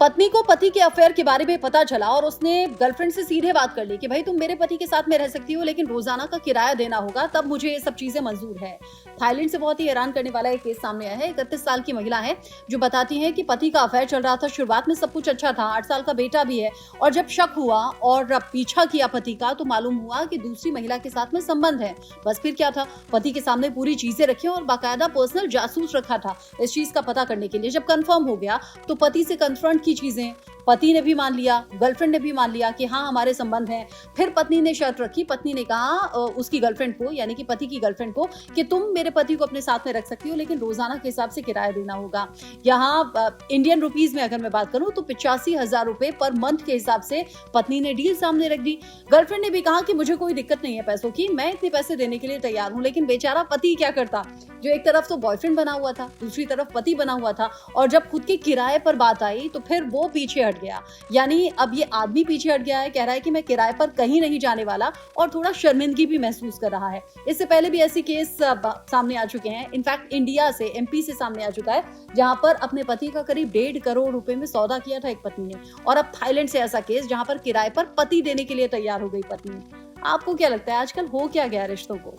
पत्नी को पति के अफेयर के बारे में पता चला और उसने गर्लफ्रेंड से सीधे बात कर ली कि भाई तुम मेरे पति के साथ में रह सकती हो लेकिन रोजाना का किराया देना होगा, तब मुझे ये सब चीजें मंजूर है। थाईलैंड से बहुत ही हैरान करने वाला एक केस सामने आया है। 31 साल की महिला है जो बताती है कि पति का अफेयर चल रहा था। शुरुआत में सब कुछ अच्छा था, 8 साल का बेटा भी है, और जब शक हुआ और पीछा किया पति का तो मालूम हुआ कि दूसरी महिला के साथ में संबंध है। बस फिर क्या था, पति के सामने पूरी चीजें रखी और बाकायदा पर्सनल जासूस रखा था इस चीज का पता करने के लिए। जब कंफर्म हो गया तो पति से कन्फ्रंट की चीजें पति ने भी मान लिया, गर्लफ्रेंड ने भी मान लिया कि हाँ हमारे संबंध हैं। फिर पत्नी ने शर्त रखी, पत्नी ने कहा उसकी गर्लफ्रेंड को, यानी कि पति की गर्लफ्रेंड को, कि तुम मेरे पति को अपने साथ में रख सकती हो लेकिन रोजाना के हिसाब से किराया देना होगा। यहाँ इंडियन रुपीज में अगर मैं बात करूं तो 85,000 रुपए पर मंथ के हिसाब से पत्नी ने डील सामने रख दी। गर्लफ्रेंड ने भी कहा कि मुझे कोई दिक्कत नहीं है पैसों की, मैं इतने पैसे देने के लिए तैयार हूँ। लेकिन बेचारा पति क्या करता, जो एक तरफ तो बॉयफ्रेंड बना हुआ था, दूसरी तरफ पति बना हुआ था, और जब खुद के किराए पर बात आई तो फिर वो पीछे हट गया। यानी अब ये आदमी पीछे हट गया है, कह रहा है कि मैं किराए पर कहीं नहीं जाने वाला, और थोड़ा शर्मिंदगी भी महसूस कर रहा है। इससे पहले भी ऐसे केस सामने आ चुके हैं। इनफैक्ट इंडिया से, एमपी से सामने आ चुका है, जहां पर अपने पति का करीब 1.5 करोड़ रुपए में सौदा किया था एक पत्नी ने। और अब थाईलैंड से ऐसा केस जहां पर किराए पर पति देने के लिए तैयार हो गई पत्नी। आपको क्या लगता है आजकल हो क्या गया रिश्तों को?